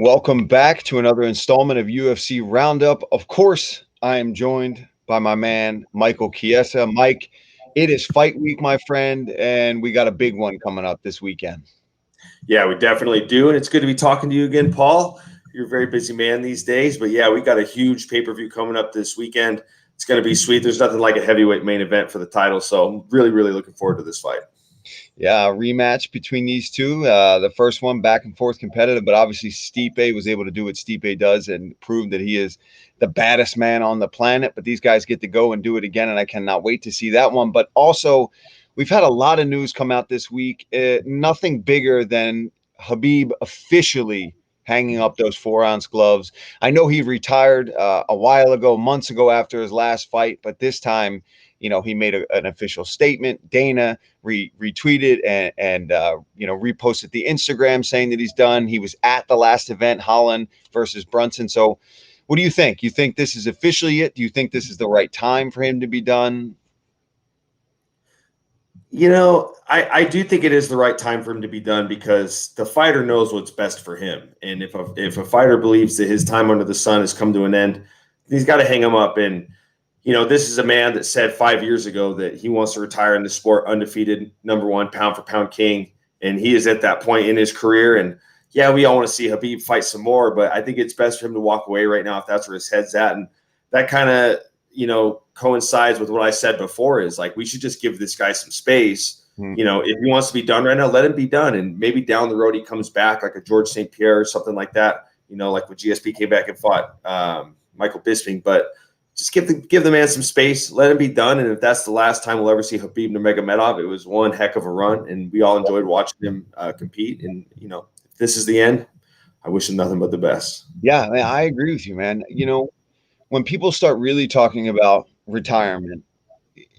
Welcome back to another installment of UFC Roundup. Of course, I am joined by my man, Michael Chiesa. Mike, it is fight week, my friend, and we got a big one coming up this weekend. Yeah, we definitely do. And it's good to be talking to you again, Paul. You're a very busy man these days. But yeah, we got a huge pay-per-view coming up this weekend. It's going to be sweet. There's nothing like a heavyweight main event for the title. So I'm really, really looking forward to this fight. Yeah, a rematch between these two. The first one back and forth competitive, but obviously Stipe was able to do what Stipe does and prove that he is the baddest man on the planet. But these guys get to go and do it again, and I cannot wait to see that one. But also, we've had a lot of news come out this week. Nothing bigger than Khabib officially hanging up those 4-ounce gloves. I know he retired a while ago, months ago after his last fight, but this time, he made an official statement. Dana retweeted and reposted the Instagram saying that he's done. He was at the last event, Holland versus Brunson. So what do you think? You think this is officially it? Do you think this is the right time for him to be done? I do think it is the right time for him to be done because the fighter knows what's best for him. And if a fighter believes that his time under the sun has come to an end, he's got to hang him up. And this is a man that said 5 years ago that he wants to retire in the sport undefeated, number one pound for pound king. And he is at that point in his career. And yeah, we all want to see Khabib fight some more, but I think it's best for him to walk away right now if that's where his head's at. And that kind of, coincides with what I said before is like, we should just give this guy some space. If he wants to be done right now, let him be done. And maybe down the road, he comes back like a George St. Pierre or something like that, like when GSP came back and fought Michael Bisping, but just give the man some space, let him be done. And if that's the last time we'll ever see Khabib Nurmagomedov, it was one heck of a run, and we all enjoyed watching him compete. And if this is the end, I wish him nothing but the best. Yeah, I agree with you, man. When people start really talking about retirement,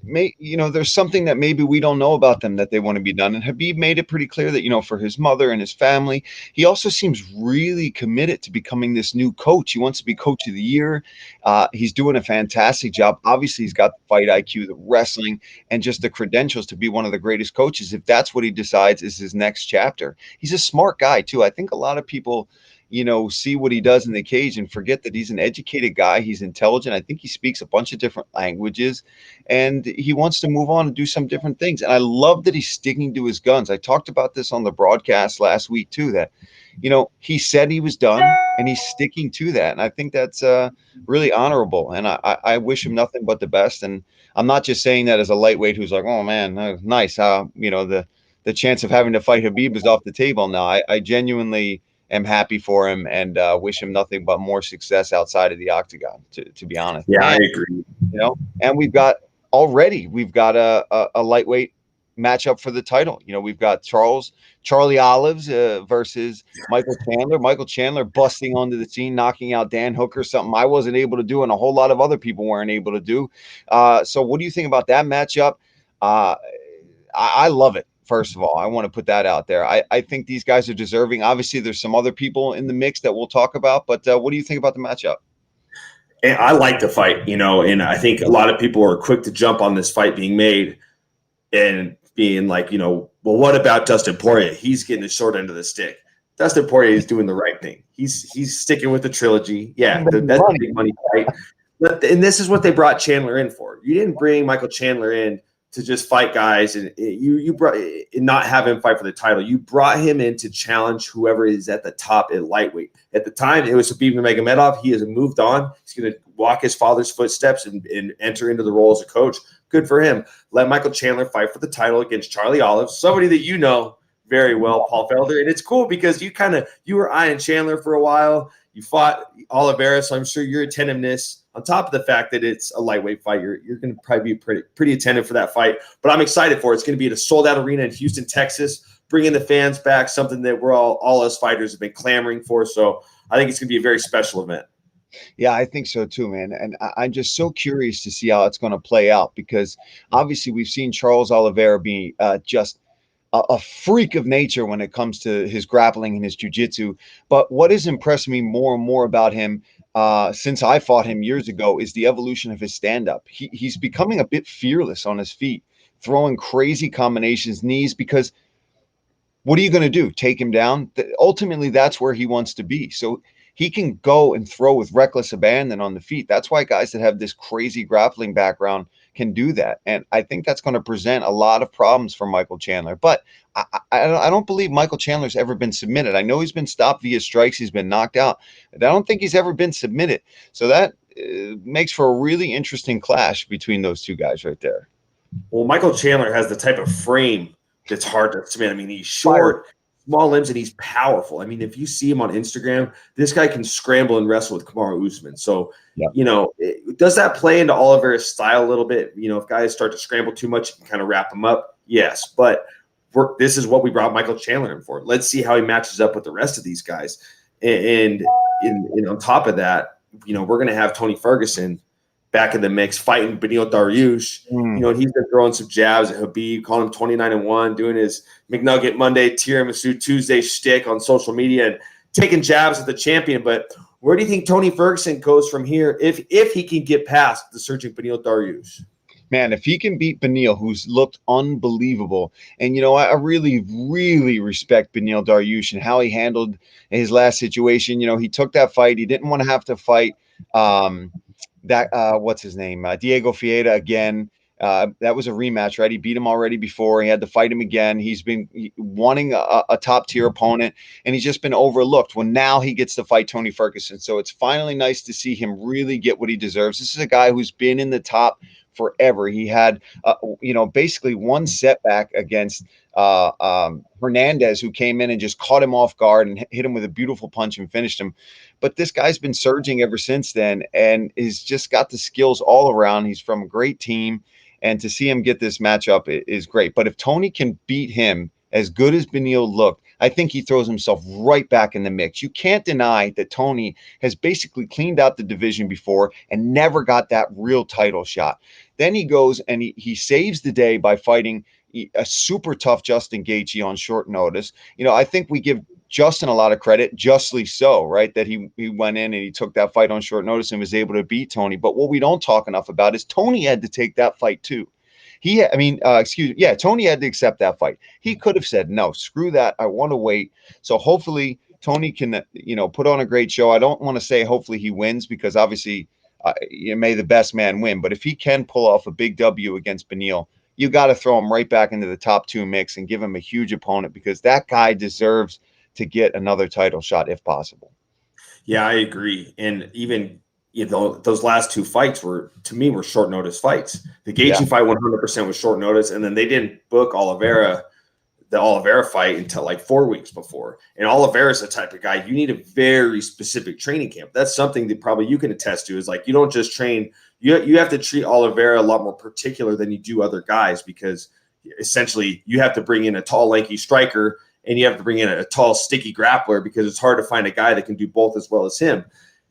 there's something that maybe we don't know about them that they want to be done. And Khabib made it pretty clear that, for his mother and his family, he also seems really committed to becoming this new coach. He wants to be coach of the year. He's doing a fantastic job. Obviously, he's got the fight IQ, the wrestling, and just the credentials to be one of the greatest coaches if that's what he decides is his next chapter. He's a smart guy, too. I think a lot of people see what he does in the cage and forget that he's an educated guy. He's intelligent. I think he speaks a bunch of different languages, and he wants to move on and do some different things. And I love that he's sticking to his guns. I talked about this on the broadcast last week too, that, he said he was done and he's sticking to that. And I think that's really honorable. And I wish him nothing but the best. And I'm not just saying that as a lightweight who's like, oh man, nice. The chance of having to fight Khabib is off the table now. I genuinely am happy for him and wish him nothing but more success outside of the octagon, to be honest. Yeah, I agree. And we've got a lightweight matchup for the title. We've got Charlie Olives versus Michael Chandler. Michael Chandler busting onto the scene, knocking out Dan Hooker, something I wasn't able to do and a whole lot of other people weren't able to do. So what do you think about that matchup? I love it. First of all, I want to put that out there. I think these guys are deserving. Obviously, there's some other people in the mix that we'll talk about, but what do you think about the matchup? And I like the fight, and I think a lot of people are quick to jump on this fight being made and being like, well, what about Dustin Poirier? He's getting the short end of the stick. Dustin Poirier is doing the right thing. He's sticking with the trilogy. Yeah, that's a big money fight. And this is what they brought Chandler in for. You didn't bring Michael Chandler in to just fight guys and you brought and not have him fight for the title. You brought him in to challenge whoever is at the top at lightweight. At the time, it was Khabib Nurmagomedov. He has moved on. He's going to walk his father's footsteps and enter into the role as a coach. Good for him. Let Michael Chandler fight for the title against Charlie Olives, somebody that you know very well, Paul Felder. And it's cool because you were eyeing Chandler for a while. You fought Oliveira, so I'm sure your attentiveness, on top of the fact that it's a lightweight fight, you're going to probably be pretty attentive for that fight. But I'm excited for it. It's going to be at a sold-out arena in Houston, Texas, bringing the fans back, something that we're all us fighters have been clamoring for. So I think it's going to be a very special event. Yeah, I think so too, man. And I'm just so curious to see how it's going to play out because obviously we've seen Charles Oliveira be just a freak of nature when it comes to his grappling and his jiu-jitsu. But what has impressed me more and more about him since I fought him years ago is the evolution of his stand-up. He's becoming a bit fearless on his feet, throwing crazy combinations, knees, because what are you going to do? Take him down? Ultimately, that's where he wants to be. So he can go and throw with reckless abandon on the feet. That's why guys that have this crazy grappling background can do that. And I think that's going to present a lot of problems for Michael Chandler. But I don't believe Michael Chandler's ever been submitted. I know he's been stopped via strikes. He's been knocked out. I don't think he's ever been submitted. So that makes for a really interesting clash between those two guys right there. Well, Michael Chandler has the type of frame that's hard to submit. I mean, he's short, small limbs, and he's powerful. I mean, if you see him on Instagram, this guy can scramble and wrestle with Kamaru Usman. So, does that play into Oliveira's style a little bit? If guys start to scramble too much, you can kind of wrap them up. Yes, but this is what we brought Michael Chandler in for. Let's see how he matches up with the rest of these guys. And on top of that, we're going to have Tony Ferguson back in the mix, fighting Beneil Dariush. He's been throwing some jabs at Khabib, calling him 29-1, doing his McNugget Monday, Tiramisu Tuesday shtick on social media, and taking jabs at the champion. But where do you think Tony Ferguson goes from here if he can get past the surging Beneil Dariush? Man, if he can beat Beneil, who's looked unbelievable, and I really, really respect Beneil Dariush and how he handled his last situation. He took that fight. He didn't want to have to fight what's his name? Diego Fieta again. That was a rematch, right? He beat him already before. He had to fight him again. He's been wanting a top tier opponent, and he's just been overlooked. Well, now he gets to fight Tony Ferguson. So it's finally nice to see him really get what he deserves. This is a guy who's been in the top forever. He had, basically one setback against Hernandez, who came in and just caught him off guard and hit him with a beautiful punch and finished him. But this guy's been surging ever since then, and he's just got the skills all around. He's from a great team, and to see him get this matchup is great. But if Tony can beat him, as good as Beneil looked, I think he throws himself right back in the mix. You can't deny that Tony has basically cleaned out the division before and never got that real title shot. Then he goes and he saves the day by fighting a super tough Justin Gaethje on short notice. I think we give Justin a lot of credit, justly so, right? That he went in and he took that fight on short notice and was able to beat Tony. But what we don't talk enough about is Tony had to take that fight too. Tony had to accept that fight. He could have said, no, screw that. I want to wait. So hopefully Tony can, put on a great show. I don't want to say hopefully he wins, because obviously may the best man win. But if he can pull off a big W against Beneil, you got to throw him right back into the top two mix and give him a huge opponent, because that guy deserves to get another title shot if possible. Yeah, I agree. And even those last two fights were short notice fights. The Gaethje fight 100% was short notice, and then they didn't book the Oliveira fight until like 4 weeks before. And Oliveira is the type of guy, you need a very specific training camp. That's something that probably you can attest to, is like, you don't just train, you have to treat Oliveira a lot more particular than you do other guys, because essentially you have to bring in a tall, lanky striker, and you have to bring in a tall, sticky grappler, because it's hard to find a guy that can do both as well as him.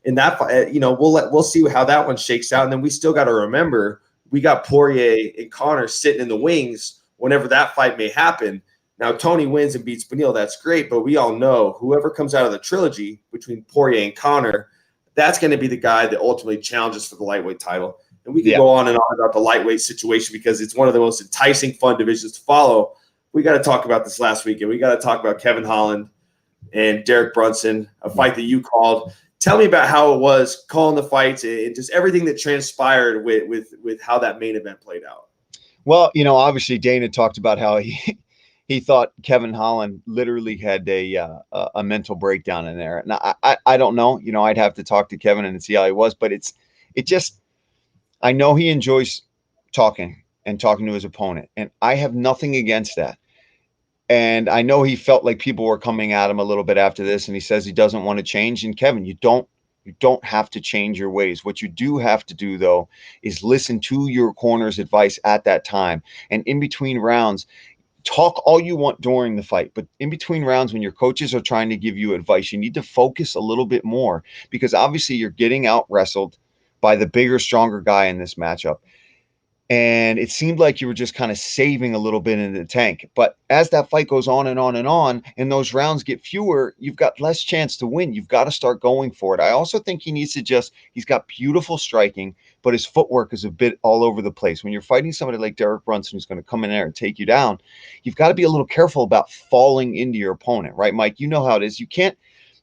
And that, we'll see how that one shakes out. And then we still got to remember, we got Poirier and Conor sitting in the wings whenever that fight may happen. Now, Tony wins and beats Beneil, that's great, but we all know whoever comes out of the trilogy between Poirier and Conor, that's going to be the guy that ultimately challenges for the lightweight title. And we can go on and on about the lightweight situation, because it's one of the most enticing, fun divisions to follow. We got to talk about this last weekend. We got to talk about Kevin Holland and Derek Brunson, a fight that you called. Tell me about how it was calling the fights and just everything that transpired with how that main event played out. Well, obviously Dana talked about how he thought Kevin Holland literally had a mental breakdown in there. Now, I don't know. I'd have to talk to Kevin and see how he was, but I know he enjoys talking to his opponent, and I have nothing against that. And I know he felt like people were coming at him a little bit after this, and he says he doesn't want to change. And Kevin, you don't have to change your ways. What you do have to do, though, is listen to your corner's advice at that time. And in between rounds, talk all you want during the fight, but in between rounds, when your coaches are trying to give you advice, you need to focus a little bit more, because obviously you're getting out wrestled by the bigger, stronger guy in this matchup. And it seemed like you were just kind of saving a little bit in the tank. But as that fight goes on and on and on, and those rounds get fewer, you've got less chance to win. You've got to start going for it. I also think he needs to he's got beautiful striking, but his footwork is a bit all over the place. When you're fighting somebody like Derek Brunson, who's going to come in there and take you down, you've got to be a little careful about falling into your opponent, right, Mike? You know how it is. You can't,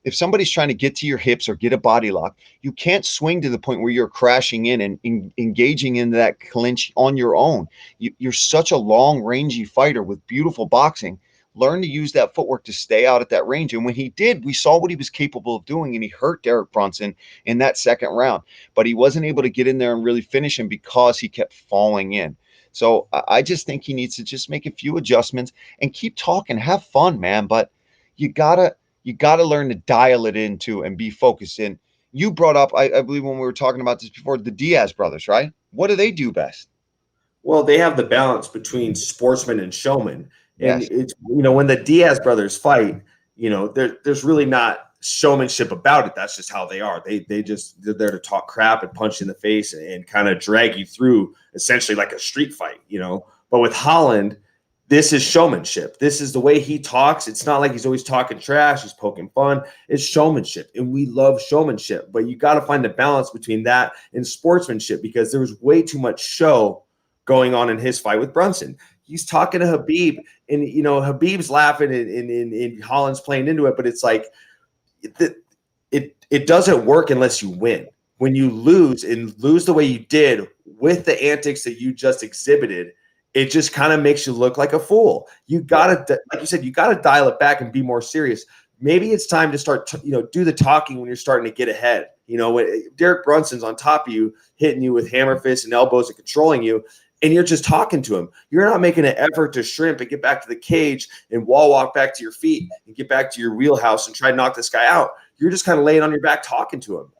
if somebody's trying to get to your hips or get a body lock, you can't swing to the point where you're crashing in and engaging in that clinch on your own. You're such a long, rangy fighter with beautiful boxing. Learn to use that footwork to stay out at that range. And when he did, we saw what he was capable of doing, and he hurt Derek Brunson in that second round. But he wasn't able to get in there and really finish him because he kept falling in. So I just think he needs to just make a few adjustments and keep talking, have fun, man. But you gotta learn to dial it in too and be focused. And you brought up, I believe when we were talking about this before, the Diaz brothers, right? What do they do best? Well, they have the balance between sportsman and showman. And Yes. it's, when the Diaz brothers fight, there's really not showmanship about it. That's just how they are. They're there to talk crap and punch you in the face and kind of drag you through essentially like a street fight, But with Holland, this is showmanship. This is the way he talks. It's not like he's always talking trash. He's poking fun. It's showmanship. And we love showmanship. But you got to find the balance between that and sportsmanship, because there was way too much show going on in his fight with Brunson. He's talking to Khabib, and Khabib's laughing, and Holland's playing into it. But it's like it doesn't work unless you win. When you lose the way you did with the antics that you just exhibited, it just kind of makes you look like a fool. You got to, like you said, you got to dial it back and be more serious. Maybe it's time to start, do the talking when you're starting to get ahead. When Derek Brunson's on top of you, hitting you with hammer fists and elbows and controlling you, and you're just talking to him. You're not making an effort to shrimp and get back to the cage and wall walk back to your feet and get back to your wheelhouse and try to knock this guy out. You're just kind of laying on your back talking to him.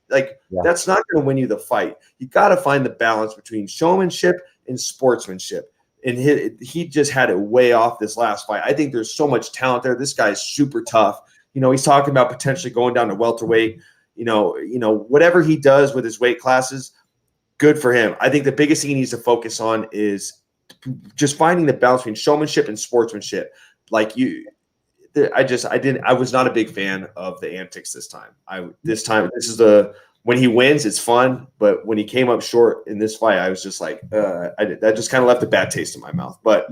That's not going to win you the fight. You got to find the balance between showmanship and sportsmanship. And he just had it way off this last fight. I think there's so much talent there. This guy's super tough. He's talking about potentially going down to welterweight. Whatever he does with his weight classes, good for him. I think the biggest thing he needs to focus on is just finding the balance between showmanship and sportsmanship. I was not a big fan of the antics this time. When he wins, it's fun, but when he came up short in this fight, I was just like, that just kind of left a bad taste in my mouth. But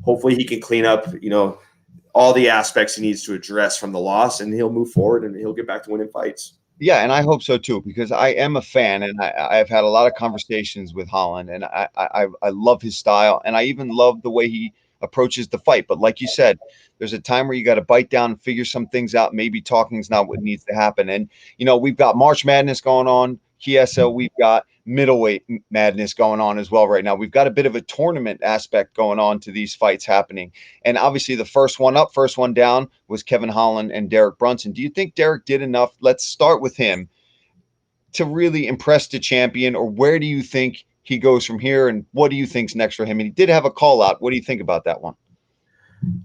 hopefully he can clean up, all the aspects he needs to address from the loss, and he'll move forward and he'll get back to winning fights. Yeah, and I hope so too, because I am a fan, and I've had a lot of conversations with Holland, and I love his style, and I even love the way he approaches the fight. But like you said, there's a time where you got to bite down and figure some things out. Maybe talking is not what needs to happen. And we've got March Madness going on, Chiesa. We've got Middleweight Madness going on as well right now. We've got a bit of a tournament aspect going on to these fights happening. And obviously the first one up, first one down was Kevin Holland and Derek Brunson. Do you think Derek did enough? Let's start with him to really impress the champion, or where do you think he goes from here, and what do you think's next for him? And he did have a call out. What do you think about that one?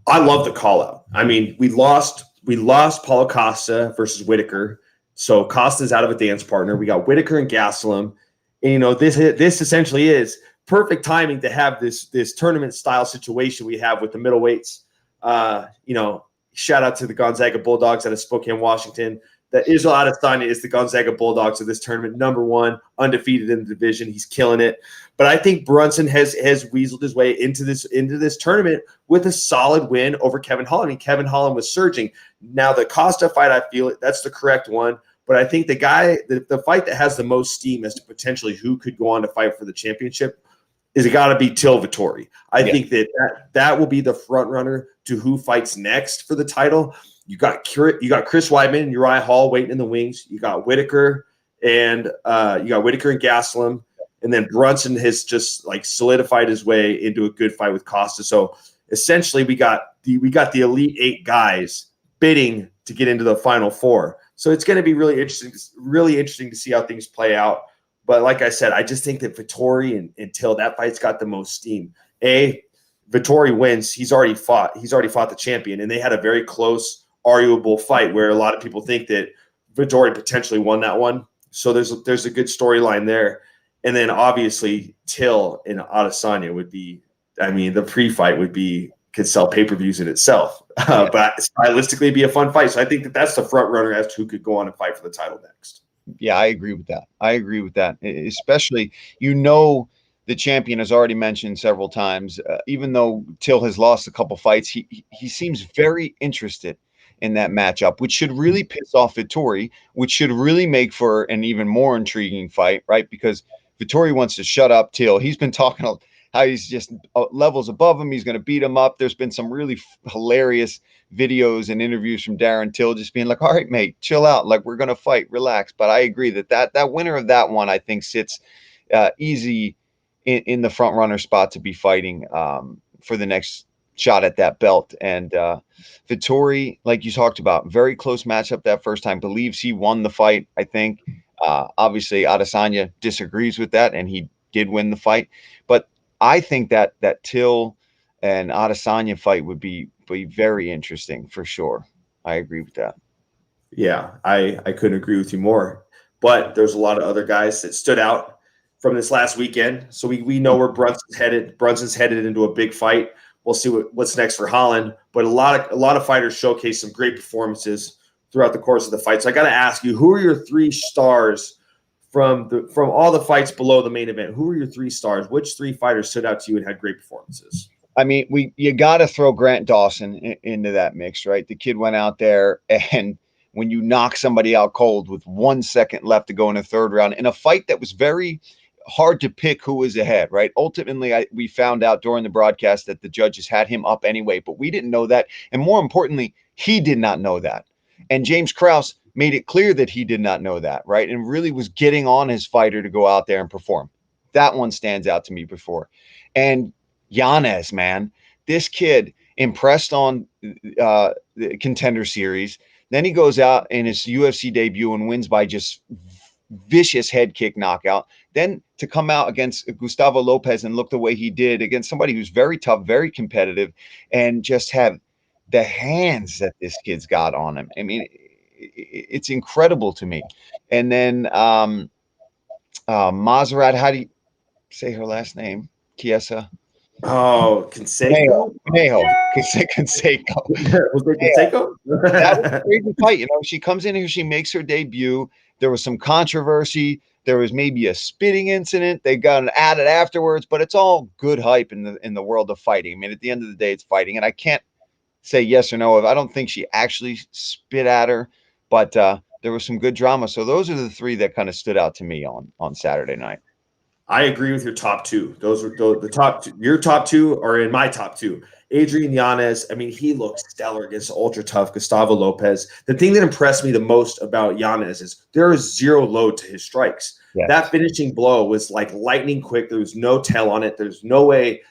I love the call out. I mean, we lost Paulo Costa versus Whitaker. So Costa's out of a dance partner. We got Whitaker and Gastelum. And, this essentially is perfect timing to have this tournament style situation we have with the middleweights. Shout out to the Gonzaga Bulldogs out of Spokane, Washington. That Israel Adesanya is the Gonzaga Bulldogs of this tournament, #1, undefeated in the division. He's killing it. But I think Brunson has weaseled his way into this tournament with a solid win over Kevin Holland. And Kevin Holland was surging. Now the Costa fight, I feel that's the correct one. But I think the fight that has the most steam as to potentially who could go on to fight for the championship is it got to be Till Vettori. I think that will be the front runner to who fights next for the title. You got Chris Weidman and Uriah Hall waiting in the wings. You got Whitaker and Gastelum, and then Brunson has just solidified his way into a good fight with Costa. So essentially, we got the elite 8 guys bidding to get into the final 4. So it's going to be really interesting to see how things play out. But like I said, I just think that Vettori and Till, that fight's got the most steam. Vettori wins. He's already fought the champion, and they had a very close, arguable fight where a lot of people think that Vettori potentially won that one. So there's a good storyline there. And then obviously Till and Adesanya would be, I mean, the pre-fight could sell pay-per-views in itself. But stylistically it'd be a fun fight. So I think that's the front runner as to who could go on and fight for the title next. Yeah, I agree with that. Especially, the champion has already mentioned several times, even though Till has lost a couple fights, he seems very interested in that matchup, which should really piss off Vettori, which should really make for an even more intriguing fight, right? Because Vettori wants to shut up Till. He's been talking how he's just levels above him. He's going to beat him up. There's been some really hilarious videos and interviews from Darren Till just being like, all right, mate, chill out. Like, we're going to fight, relax. But I agree that winner of that one, I think, sits easy in the front runner spot to be fighting for the next shot at that belt. And Vettori, like you talked about, very close matchup that first time, believes he won the fight, I think. Obviously, Adesanya disagrees with that, and he did win the fight. But I think that Till and Adesanya fight would be very interesting for sure. I agree with that. Yeah, I couldn't agree with you more. But there's a lot of other guys that stood out from this last weekend. So we know where Brunson's headed. Brunson's headed into a big fight. We'll see what's next for Holland. But a lot of fighters showcased some great performances throughout the course of the fight. So I got to ask you, who are your 3 stars from all the fights below the main event? Who are your 3 stars? Which 3 fighters stood out to you and had great performances? I mean, you got to throw Grant Dawson into that mix, right? The kid went out there, and when you knock somebody out cold with 1 second left to go in the third round in a fight that was very hard to pick who was ahead, right? Ultimately, we found out during the broadcast that the judges had him up anyway, but we didn't know that. And more importantly, he did not know that. And James Krause made it clear that he did not know that, right? And really was getting on his fighter to go out there and perform. That one stands out to me before. And Yanez, man, this kid impressed on the Contender Series. Then he goes out in his UFC debut and wins by just vicious head kick knockout. Then to come out against Gustavo Lopez and look the way he did against somebody who's very tough, very competitive, and just have the hands that this kid's got on him. I mean, it's incredible to me. And then Montserrat, how do you say her last name? Chiesa? Oh, Conejo. Conejo. Consejo. Was it Conejo? That was a crazy fight. She comes in here, she makes her debut. There was some controversy. There was maybe a spitting incident. They got at it afterwards, but it's all good hype in the world of fighting. I mean, at the end of the day, it's fighting, and I can't say yes or no. I don't think she actually spit at her, but there was some good drama. So those are the 3 that kind of stood out to me on Saturday night. I agree with your top 2. Those are the top 2. Your top 2 are in my top 2. Adrian Yanez, I mean, he looked stellar against ultra tough Gustavo Lopez. The thing that impressed me the most about Yanez is there is 0 load to his strikes. Yeah. That finishing blow was like lightning quick. There was no tell on it. There's no way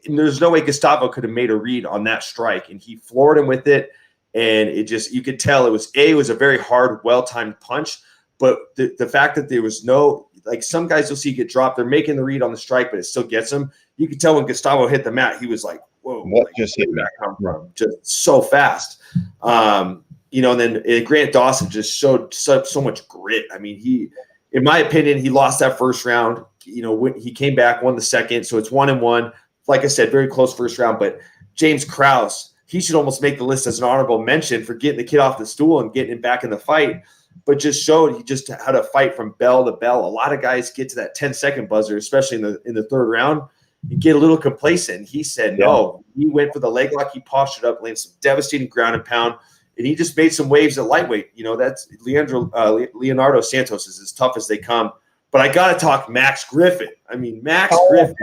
Gustavo could have made a read on that strike, and he floored him with it. And it just, you could tell it was a very hard, well-timed punch. But the fact that there was no, like, some guys you'll see get dropped, they're making the read on the strike, but it still gets them. You could tell when Gustavo hit the mat, he was like, whoa, what like, just hit that come from? Just so fast. And then Grant Dawson just showed so much grit. I mean, he, in my opinion, he lost that first round. He came back, won the second, so it's 1-1. Like I said, very close first round. But James Krause, he should almost make the list as an honorable mention for getting the kid off the stool and getting him back in the fight. But just showed he just had to fight from bell to bell. A lot of guys get to that 10-second buzzer, especially in the third round, and get a little complacent. He said no. He went for the leg lock. He postured up, landed some devastating ground and pound, and he just made some waves at lightweight. That's Leonardo Santos is as tough as they come. But I got to talk Max Griffin. I mean, Max Griffin.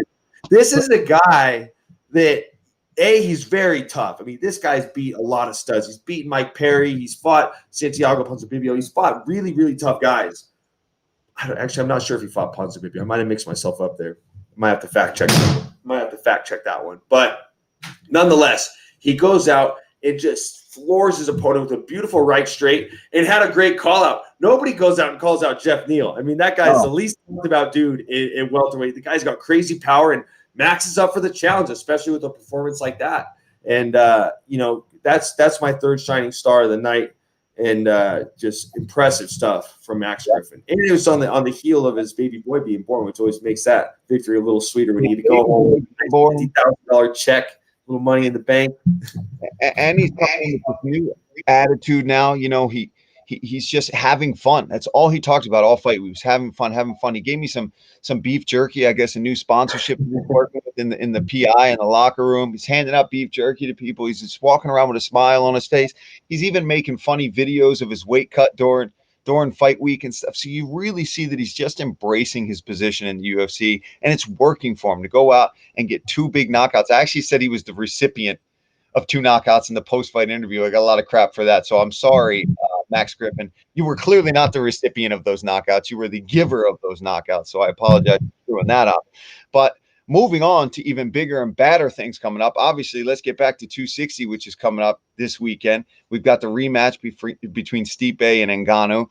This is a guy that, he's very tough. I mean, this guy's beat a lot of studs. He's beaten Mike Perry. He's fought Santiago Ponzinibbio. He's fought really, really tough guys. I'm not sure if he fought Ponzinibbio. I might have mixed myself up there. Might have to fact check that one. But nonetheless, he goes out and just floors his opponent with a beautiful right straight and had a great call out. Nobody goes out and calls out Jeff Neal. I mean, that guy's the least talked about dude in welterweight. The guy's got crazy power, and Max is up for the challenge, especially with a performance like that. And that's my third shining star of the night. and just impressive stuff from Max Griffin. And it was on the heel of his baby boy being born, which always makes that victory a little sweeter when you get to go home with a $50,000 check, a little money in the bank. And he's coming with this new attitude now. You know, he's just having fun. That's all he talked about all fight. He was having fun. He gave me some beef jerky, I guess, a new sponsorship he's working with in the PI in the locker room. He's handing out beef jerky to people. He's just walking around with a smile on his face. He's even making funny videos of his weight cut during fight week and stuff. So you really see that he's just embracing his position in the UFC, and it's working for him to go out and get 2 big knockouts. I actually said he was the recipient of 2 knockouts in the post-fight interview. I got a lot of crap for that. So I'm sorry, Max Griffin. You were clearly not the recipient of those knockouts. You were the giver of those knockouts. So I apologize for screwing that up. But moving on to even bigger and badder things coming up. Obviously, let's get back to 260, which is coming up this weekend. We've got the rematch between Stipe and Ngannou.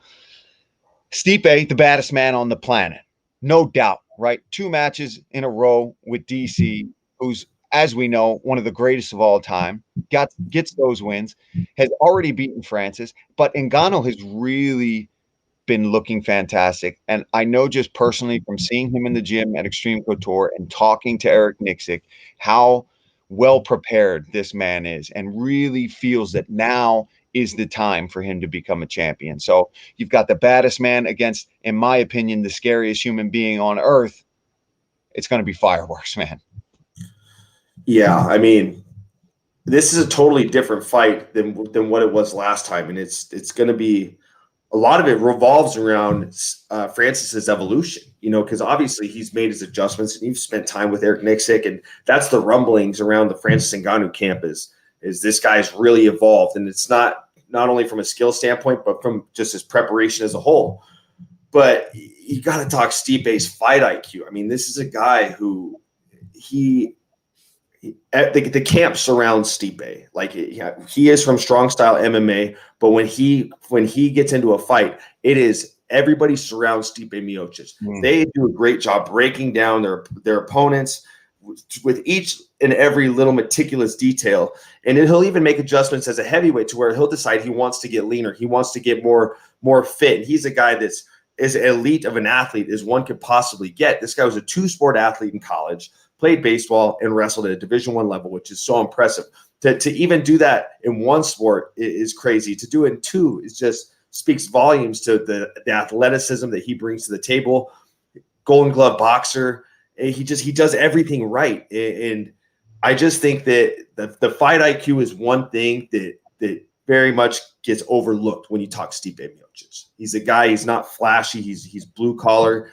Stipe, the baddest man on the planet. No doubt, right? 2 matches in a row with DC, who's, as we know, one of the greatest of all time, gets those wins, has already beaten Francis, but Ngannou has really been looking fantastic. And I know just personally from seeing him in the gym at Extreme Couture and talking to Eric Nixick, how well prepared this man is, and really feels that now is the time for him to become a champion. So you've got the baddest man against, in my opinion, the scariest human being on earth. It's going to be fireworks, man. Yeah, I mean, this is a totally different fight than what it was last time, and it's going to be, a lot of it revolves around Francis's evolution, you know, because obviously he's made his adjustments, and you've spent time with Eric Nixick, and that's the rumblings around the Francis Ngannou camp is this guy's really evolved, and it's not only from a skill standpoint, but from just his preparation as a whole. But you got to talk Stipe's fight IQ. I mean, this is a guy who the camp surrounds Stipe. Like, he is from strong style MMA, but when he gets into a fight, it is everybody surrounds Stipe Miocic. They do a great job breaking down their opponents with each and every little meticulous detail. And then he'll even make adjustments as a heavyweight to where he'll decide he wants to get leaner, he wants to get more fit. And he's a guy that's as elite of an athlete as one could possibly get. This guy was a 2-sport athlete in college, played baseball, and wrestled at a Division I level, which is so impressive. To even do that in 1 sport is crazy. To do it in 2 is just speaks volumes to the athleticism that he brings to the table. Golden Glove boxer. He does everything right. And I just think that the fight IQ is one thing that very much gets overlooked when you talk Stipe Miocic. He's a guy, he's not flashy, he's blue collar,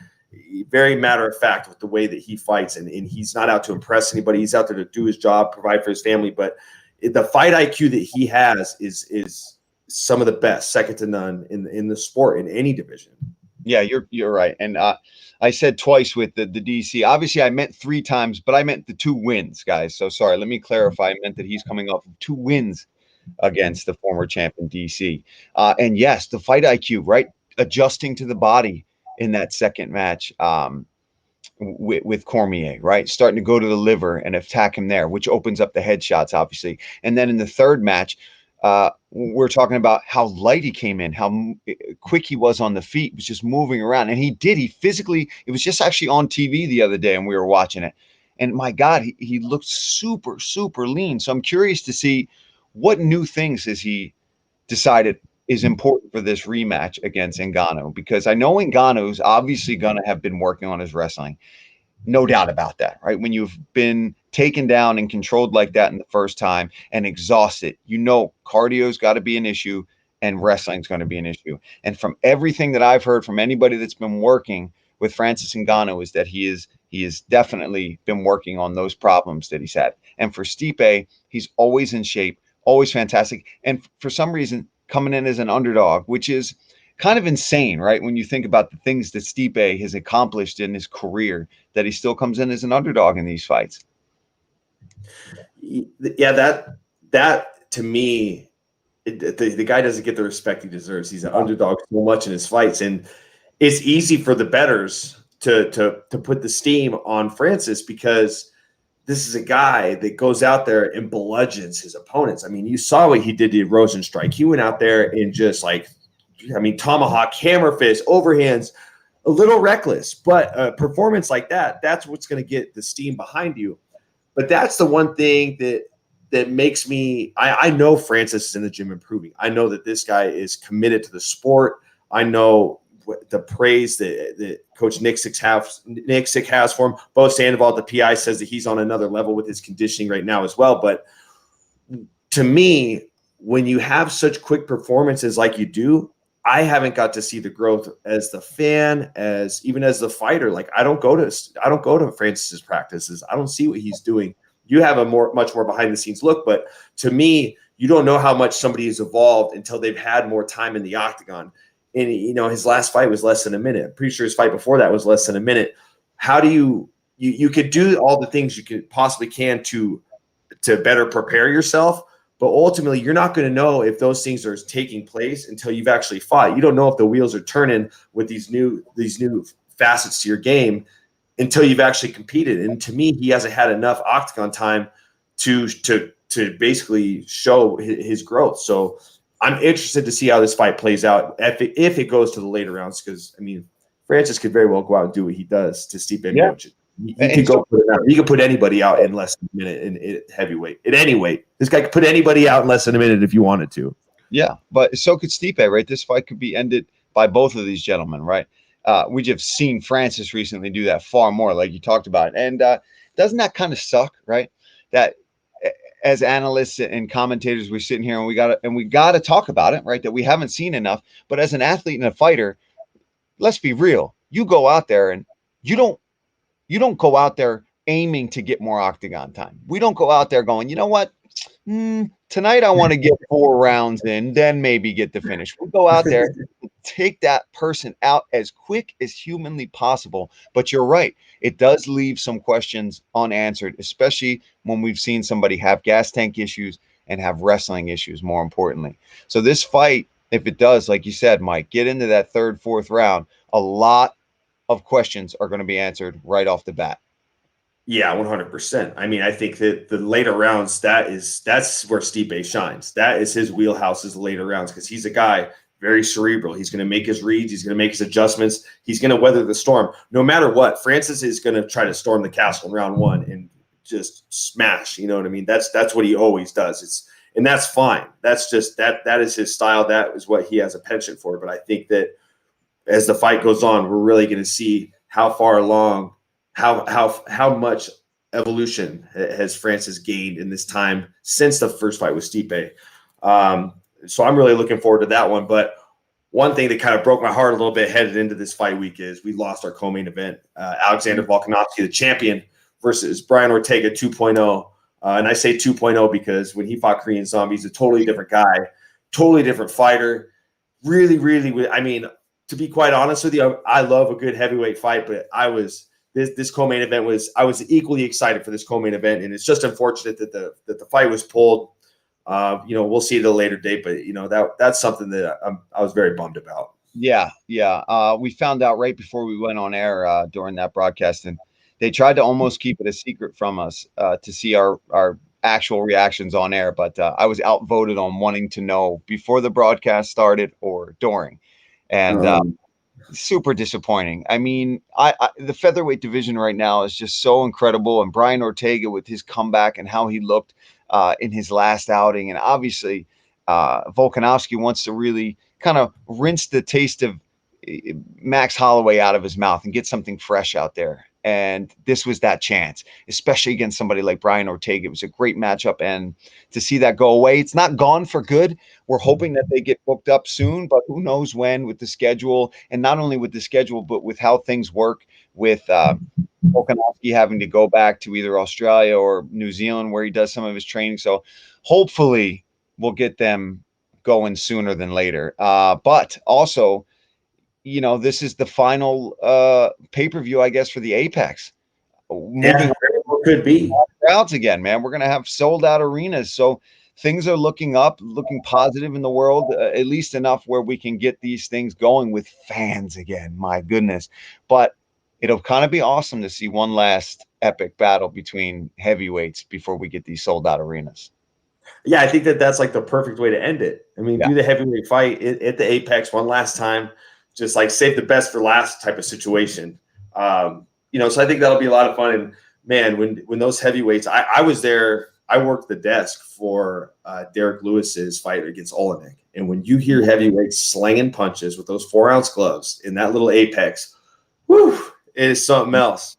very matter of fact with the way that he fights, and he's not out to impress anybody. He's out there to do his job, provide for his family. But the fight IQ that he has is some of the best, second to none in the sport, in any division. Yeah, you're right. And I said twice with the DC. Obviously, I meant 3 times, but I meant the 2 wins, guys. So sorry, let me clarify. I meant that he's coming off of 2 wins against the former champion DC. And yes, the fight IQ, right? Adjusting to the body in that second match with Cormier, right? Starting to go to the liver and attack him there, which opens up the headshots, obviously. And then in the third match, we're talking about how light he came in, how quick he was on the feet, was just moving around. And he physically, it was just actually on TV the other day and we were watching it. And my God, he looked super, super lean. So I'm curious to see what new things has he decided is important for this rematch against Ngannou, because I know Ngannou's obviously going to have been working on his wrestling. No doubt about that, right? When you've been taken down and controlled like that in the first time and exhausted, you know, cardio's got to be an issue and wrestling's going to be an issue. And from everything that I've heard from anybody that's been working with Francis Ngannou is that he has definitely been working on those problems that he's had. And for Stipe, he's always in shape, always fantastic. And for some reason, coming in as an underdog, which is kind of insane, right? When you think about the things that Stipe has accomplished in his career, that he still comes in as an underdog in these fights. Yeah, that to me, the guy doesn't get the respect he deserves. He's an underdog so much in his fights, and it's easy for the bettors to put the steam on Francis because this is a guy that goes out there and bludgeons his opponents. I mean, you saw what he did to Rosenstrike. He went out there and just like, I mean, tomahawk, hammer fist, overhands, a little reckless, but a performance like that, that's what's going to get the steam behind you. But that's the one thing that makes me, I know Francis is in the gym improving. I know that this guy is committed to the sport. I know the praise that Coach Nick Sick has for him. Bo Sandoval, the PI, says that he's on another level with his conditioning right now as well. But to me, when you have such quick performances like you do, I haven't got to see the growth as the fan, even as the fighter. Like I don't go to Francis's practices. I don't see what he's doing. You have a much more behind the scenes look, but to me, you don't know how much somebody has evolved until they've had more time in the octagon. And his last fight was less than a minute. I'm pretty sure his fight before that was less than a minute. How do you could do all the things you could possibly can to better prepare yourself, but ultimately you're not going to know if those things are taking place until you've actually fought. You don't know if the wheels are turning with these new facets to your game until you've actually competed. And to me, he hasn't had enough octagon time to basically show his growth. So I'm interested to see how this fight plays out if it goes to the later rounds, because I mean, Francis could very well go out and do what he does to Stipe Miocic. He could put anybody out in less than a minute in heavyweight. At any weight, this guy could put anybody out in less than a minute if you wanted to. Yeah, but so could Stipe, right? This fight could be ended by both of these gentlemen, right? We just seen Francis recently do that far more, like you talked about. And doesn't that kind of suck, right? That as analysts and commentators, we're sitting here and we gotta talk about it, right? That we haven't seen enough. But as an athlete and a fighter, let's be real. You go out there and you don't go out there aiming to get more octagon time. We don't go out there going, you know what? Tonight I want to get 4 rounds in, then maybe get the finish. We go out there, take that person out as quick as humanly possible. But you're right. It does leave some questions unanswered, especially when we've seen somebody have gas tank issues and have wrestling issues, more importantly. So this fight, if it does, like you said, Mike, get into that 3rd, 4th round, a lot of questions are going to be answered right off the bat. Yeah, 100%. I mean, I think that the later rounds, that's where Stipe shines. That is his wheelhouse, is the later rounds, because he's a guy very cerebral. He's going to make his reads. He's going to make his adjustments. He's going to weather the storm. No matter what, Francis is going to try to storm the castle in round 1 and just smash. You know what I mean? That's what he always does. And that's fine. That's just that is his style. That is what he has a penchant for. But I think that as the fight goes on, we're really going to see how far along, how much evolution has Francis gained in this time since the first fight with Stipe. So I'm really looking forward to that one. But one thing that kind of broke my heart a little bit headed into this fight week is we lost our co-main event. Alexander Volkanovski, the champion, versus Brian Ortega 2.0. And I say 2.0 because when he fought Korean Zombie, he's a totally different guy, totally different fighter. Really, really, I mean, to be quite honest with you, I love a good heavyweight fight, but this co-main event I was equally excited for this co-main event, and it's just unfortunate that the fight was pulled. We'll see at a later date, but that's something that I was very bummed about. Yeah. We found out right before we went on air during that broadcast, and they tried to almost keep it a secret from us to see our actual reactions on air. But I was outvoted on wanting to know before the broadcast started or during, and super disappointing. I mean, the featherweight division right now is just so incredible, and Brian Ortega with his comeback and how he looked in his last outing, and obviously Volkanovski wants to really kind of rinse the taste of Max Holloway out of his mouth and get something fresh out there. And this was that chance, especially against somebody like Brian Ortega. It was a great matchup, and to see that go away, it's not gone for good. We're hoping that they get booked up soon, but who knows when with the schedule, and not only with the schedule, but with how things work with Volkanovski having to go back to either Australia or New Zealand where he does some of his training. So hopefully we'll get them going sooner than later. But also, this is the final pay-per-view, I guess, for the Apex. Yeah, could be crowds again, man. We're going to have sold-out arenas. So things are looking up, looking positive in the world, at least enough where we can get these things going with fans again. My goodness. But it'll kind of be awesome to see one last epic battle between heavyweights before we get these sold out arenas. Yeah, I think that's like the perfect way to end it. I mean, Yeah. do the heavyweight fight at the Apex one last time, just like save the best for last type of situation. So I think that'll be a lot of fun. And man, when those heavyweights, I was there, I worked the desk for Derek Lewis's fight against Olenek. And when you hear heavyweights slinging punches with those 4-ounce gloves in that little Apex, whew, it is something else.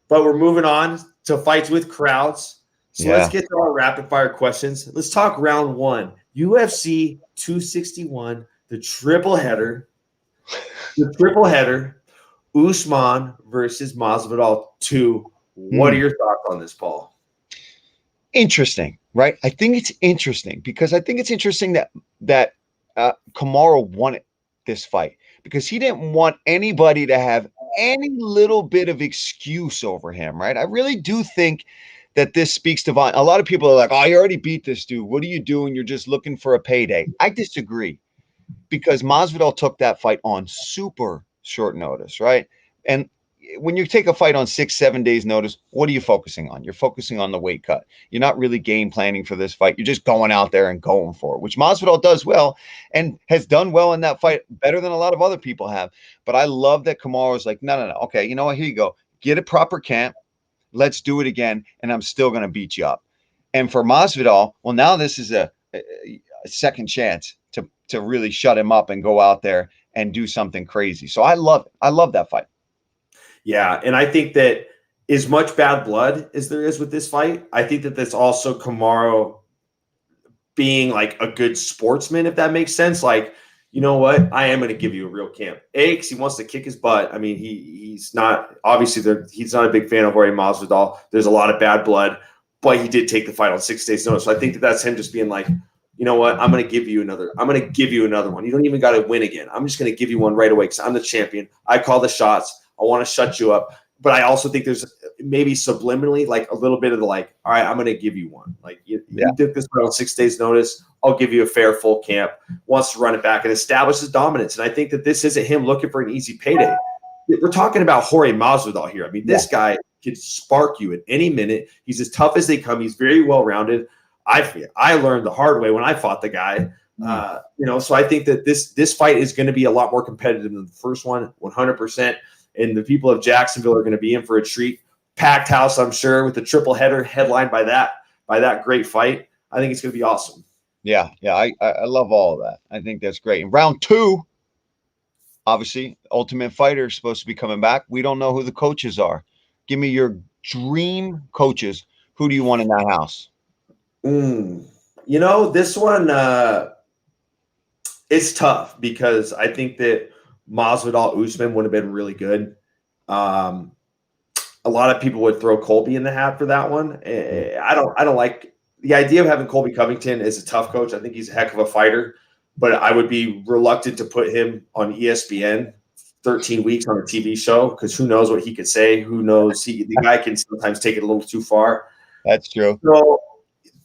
But we're moving on to fights with crowds. So let's get to our rapid fire questions. Let's talk round one. UFC 261, the triple header. Usman versus Masvidal 2. What are your thoughts on this, Paul? Interesting, right? I think it's interesting because I think it's interesting that Kamaru won this fight because he didn't want anybody to have any little bit of excuse over him, right? I really do think that this speaks to a lot of people are like, oh, you already beat this dude. What are you doing? You're just looking for a payday. I disagree because Masvidal took that fight on super short notice, right? And when you take a fight on 6-7 days notice, what are you focusing on? You're focusing on the weight cut. You're not really game planning for this fight. You're just going out there and going for it, which Masvidal does well and has done well in that fight, better than a lot of other people have. But I love that Kamaru was like, no. Okay, you know what? Here you go. Get a proper camp. Let's do it again, and I'm still going to beat you up. And for Masvidal, well, now this is a second chance to really shut him up and go out there and do something crazy. So I love it. I love that fight. Yeah, and I think that as much bad blood as there is with this fight, I think that that's also Kamaru being like a good sportsman, if that makes sense. Like, you know what? I am going to give you a real camp. Because he wants to kick his butt. I mean, he's not obviously he's not a big fan of Jorge Masvidal. There's a lot of bad blood, but he did take the fight on 6 days' notice. So I think that's him just being like, you know what? I'm going to give you another one. You don't even got to win again. I'm just going to give you one right away because I'm the champion. I call the shots. I want to shut you up. But I also think there's maybe subliminally like a little bit of the like, all right, I'm going to give you one. Like you did this on 6 days notice. I'll give you a fair full camp. Wants to run it back and establish his dominance. And I think that this isn't him looking for an easy payday. We're talking about Jorge Masvidal here. I mean, this guy could spark you at any minute. He's as tough as they come. He's very well-rounded. I learned the hard way when I fought the guy. So I think that this fight is going to be a lot more competitive than the first one, 100%. And the people of Jacksonville are going to be in for a treat. Packed house, I'm sure, with the triple header headlined by that great fight. I think it's going to be awesome. Yeah, I love all of that. I think that's great. In round 2, obviously, Ultimate Fighter is supposed to be coming back. We don't know who the coaches are. Give me your dream coaches. Who do you want in that house? This one, it's tough because I think that Masvidal Usman would have been really good. A lot of people would throw Colby in the hat for that one. I don't like the idea of having Colby Covington as a tough coach. I think he's a heck of a fighter, but I would be reluctant to put him on ESPN 13 weeks on a TV show because who knows what he could say? Who knows? The guy can sometimes take it a little too far. That's true. So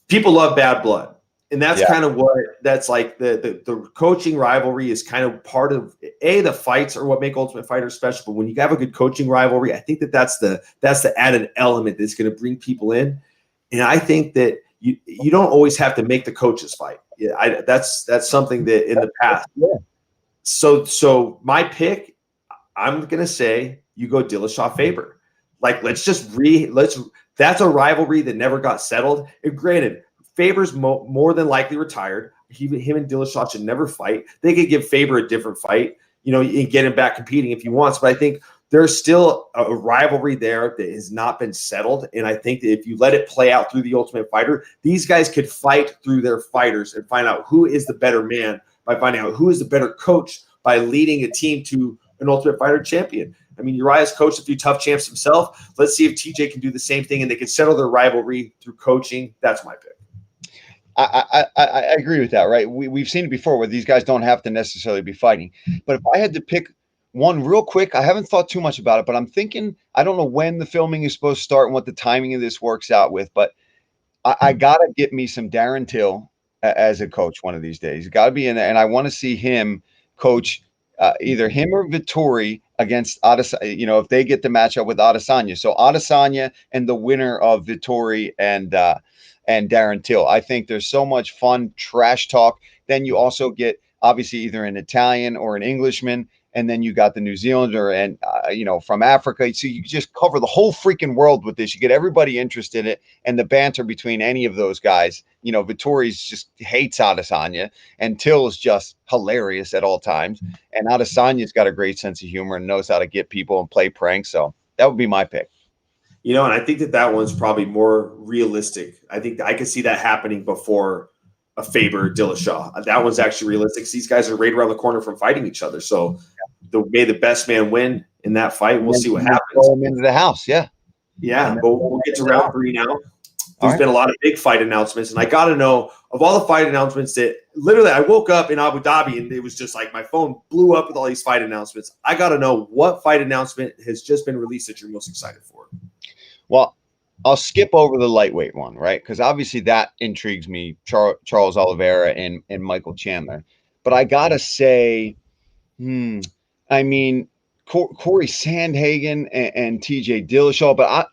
people love bad blood. And that's kind of what that's like the coaching rivalry is kind of part of the fights are what make Ultimate Fighter special. But when you have a good coaching rivalry, I think that's the added element that's going to bring people in. And I think that you don't always have to make the coaches fight. Yeah, that's something that in the past. Yeah. So my pick, I'm gonna say you go Dillashaw Faber. Like that's a rivalry that never got settled. And granted, Faber's more than likely retired. Him and Dillashaw should never fight. They could give Faber a different fight, and get him back competing if he wants. But I think there's still a rivalry there that has not been settled. And I think that if you let it play out through the Ultimate Fighter, these guys could fight through their fighters and find out who is the better man by finding out who is the better coach by leading a team to an Ultimate Fighter champion. I mean, Uriah's coached a few tough champs himself. Let's see if TJ can do the same thing and they can settle their rivalry through coaching. That's my pick. I agree with that, right? We've seen it before where these guys don't have to necessarily be fighting. But if I had to pick one real quick, I haven't thought too much about it, but I'm thinking, I don't know when the filming is supposed to start and what the timing of this works out with, but I got to get me some Darren Till as a coach one of these days. Got to be in there, and I want to see him coach either him or Vittori against Adesanya, if they get the matchup with Adesanya. So Adesanya and the winner of Vettori and Darren Till. I think there's so much fun trash talk. Then you also get obviously either an Italian or an Englishman, and then you got the New Zealander and from Africa. So you just cover the whole freaking world with this. You get everybody interested in it, and the banter between any of those guys. Vittori's just hates Adesanya, and Till is just hilarious at all times. And Adesanya's got a great sense of humor and knows how to get people and play pranks. So that would be my pick. And I think that one's probably more realistic. I think I could see that happening before a Faber Dillashaw. That one's actually realistic. These guys are right around the corner from fighting each other. So may the best man win in that fight. We'll see what happens. Throw him into the house. Yeah. Yeah. But we'll get to round 3 now. There's been a lot of big fight announcements, and I got to know of all the fight announcements that literally I woke up in Abu Dhabi and it was just like my phone blew up with all these fight announcements. I got to know what fight announcement has just been released that you're most excited for. Well, I'll skip over the lightweight one, right? Because obviously that intrigues me, Charles Oliveira and Michael Chandler. But I got to say, Corey Sandhagen and TJ Dillashaw, but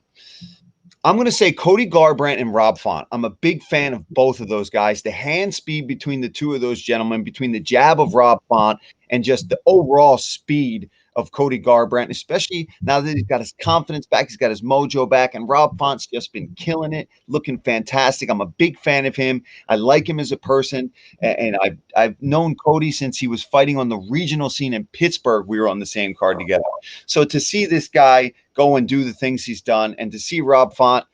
I'm going to say Cody Garbrandt and Rob Font. I'm a big fan of both of those guys. The hand speed between the two of those gentlemen, between the jab of Rob Font and just the overall speed of Cody Garbrandt, especially now that he's got his confidence back, he's got his mojo back, and Rob Font's just been killing it, looking fantastic. I'm a big fan of him. I like him as a person, and I've known Cody since he was fighting on the regional scene in Pittsburgh. We were on the same card together. So to see this guy go and do the things he's done, and to see Rob Font,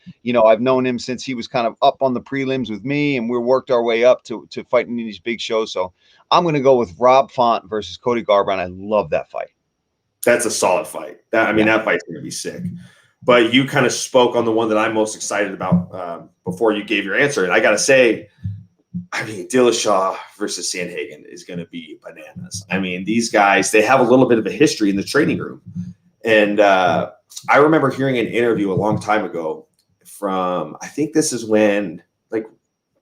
I've known him since he was kind of up on the prelims with me, and we worked our way up to fighting in these big shows. So I'm going to go with Rob Font versus Cody Garbrandt. I love that fight. That's a solid fight. That fight's going to be sick. But you kind of spoke on the one that I'm most excited about before you gave your answer. And I got to say, Dillashaw versus Sandhagen is going to be bananas. These guys, they have a little bit of a history in the training room. And I remember hearing an interview a long time ago from, I think this is when,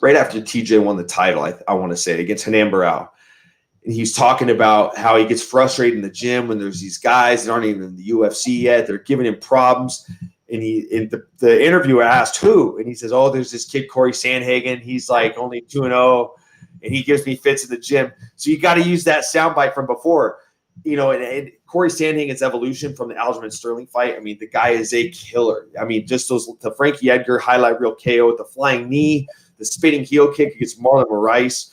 right after TJ won the title, I want to say, against Renan Barão. And he's talking about how he gets frustrated in the gym when there's these guys that aren't even in the UFC yet. They're giving him problems. And the interviewer asked who, and he says, "Oh, there's this kid Corey Sandhagen. He's like only 2-0, and he gives me fits in the gym." So you got to use that soundbite from before, And Corey Sandhagen's evolution from the Aljamain Sterling fight. The guy is a killer. Just the Frankie Edgar highlight reel KO with the flying knee, the spinning heel kick against Marlon Moraes.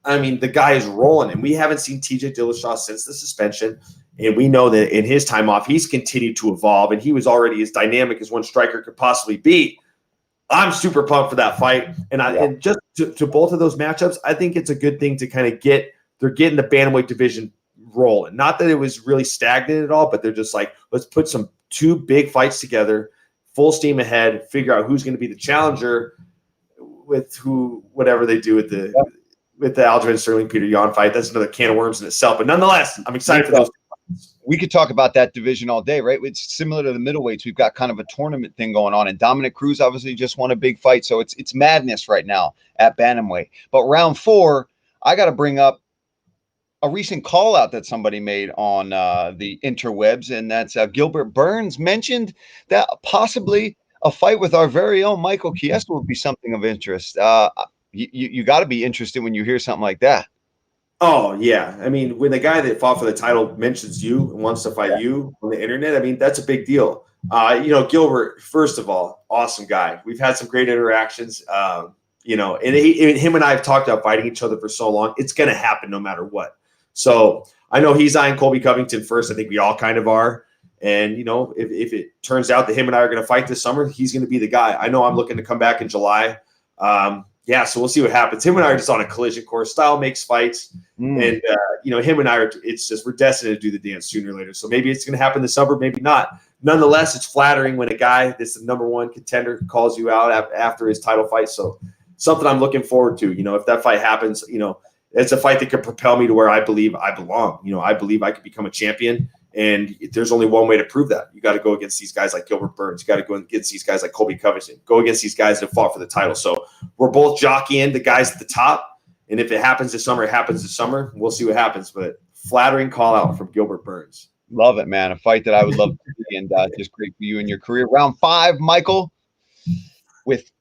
The guy is rolling, and we haven't seen TJ Dillashaw since the suspension. And we know that in his time off, he's continued to evolve, and he was already as dynamic as one striker could possibly be. I'm super pumped for that fight. And just to both of those matchups, I think it's a good thing to kind of they're getting the bantamweight division rolling. Not that it was really stagnant at all, but they're just like, let's put two big fights together, full steam ahead, figure out who's going to be the challenger with whatever they do with the Aljamain Sterling Peter Yan fight. That's another can of worms in itself. But nonetheless, I'm excited for those. We could talk about that division all day, right? It's similar to the middleweights. We've got kind of a tournament thing going on, and Dominic Cruz obviously just won a big fight, so it's madness right now at bantamweight. But round 4, I got to bring up a recent call out that somebody made on the interwebs, and that's Gilbert Burns mentioned that possibly a fight with our very own Michael Chiesa would be something of interest. You got to be interested when you hear something like that. Oh, yeah. When the guy that fought for the title mentions you and wants to fight you on the internet, that's a big deal. Gilbert, first of all, awesome guy. We've had some great interactions, and him and I have talked about fighting each other for so long. It's going to happen no matter what. So I know he's eyeing Colby Covington first. I think we all kind of are. And, if it turns out that him and I are going to fight this summer, he's going to be the guy. I know I'm looking to come back in July. So we'll see what happens. Him and I are just on a collision course. Style makes fights. And, him and I we're destined to do the dance sooner or later. So maybe it's going to happen this summer, maybe not. Nonetheless, it's flattering when a guy that's the number one contender calls you out after his title fight. So something I'm looking forward to. If that fight happens, it's a fight that could propel me to where I believe I belong. I believe I could become a champion. And there's only one way to prove that. You got to go against these guys like Gilbert Burns. You got to go against these guys like Colby Covington. Go against these guys that fought for the title. So we're both jockeying the guys at the top. And if it happens this summer, it happens this summer. We'll see what happens. But flattering call out from Gilbert Burns. Love it, man. A fight that I would love to see, and just great for you in your career. Round 5, Michael, with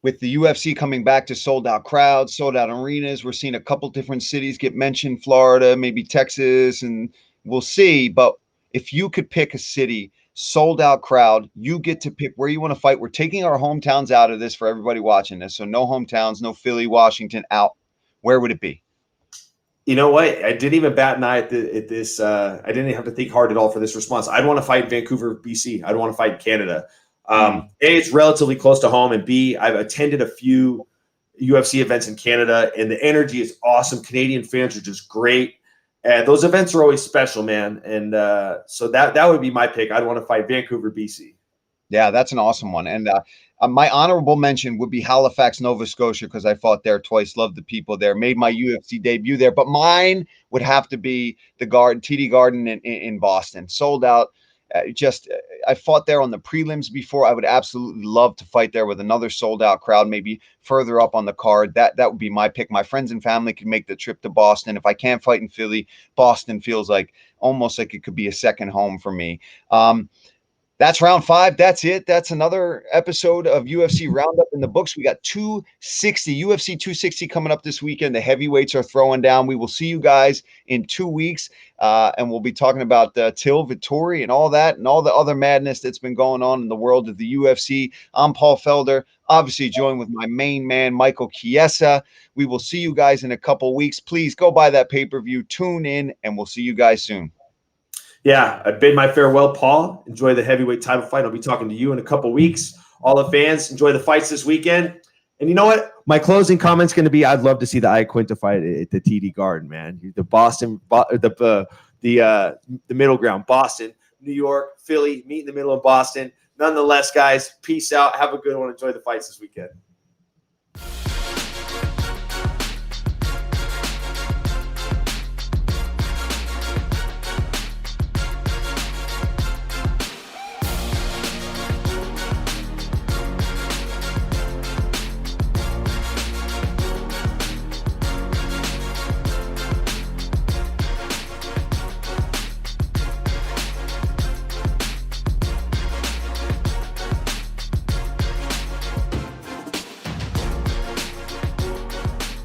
the UFC coming back to sold out crowds, sold out arenas. We're seeing a couple different cities get mentioned, Florida, maybe Texas, and we'll see. But if you could pick a city, sold out crowd, you get to pick where you want to fight. We're taking our hometowns out of this for everybody watching this. So no hometowns, no Philly, Washington out. Where would it be? You know what? I didn't even bat an eye at this. I didn't have to think hard at all for this response. I'd want to fight in Vancouver, BC. I'd want to fight in Canada. A, it's relatively close to home, and B, I've attended a few UFC events in Canada, and the energy is awesome. Canadian fans are just great, and those events are always special, man. And so that would be my pick. I'd want to fight Vancouver, BC. Yeah, that's an awesome one. And my honorable mention would be Halifax, Nova Scotia, because I fought there twice. Loved the people there. Made my UFC debut there. But mine would have to be the TD Garden in Boston. Sold out. I fought there on the prelims before. I would absolutely love to fight there with another sold out crowd, maybe further up on the card. That would be my pick. My friends and family can make the trip to Boston. If I can't fight in Philly, Boston feels like almost like it could be a second home for me. That's round 5. That's it. That's another episode of UFC Roundup in the books. We got 260, UFC 260 coming up this weekend. The heavyweights are throwing down. We will see you guys in 2 weeks, and we'll be talking about Till Vittori and all that and all the other madness that's been going on in the world of the UFC. I'm Paul Felder, obviously joined with my main man, Michael Chiesa. We will see you guys in a couple weeks. Please go buy that pay-per-view, tune in, and we'll see you guys soon. Yeah, I bid my farewell, Paul. Enjoy the heavyweight title fight. I'll be talking to you in a couple weeks. All the fans, enjoy the fights this weekend. And you know what? My closing comment's going to be: I'd love to see the Iaquinta fight at the TD Garden, man. The Boston, the middle ground, Boston, New York, Philly, meet in the middle of Boston. Nonetheless, guys, peace out. Have a good one. Enjoy the fights this weekend.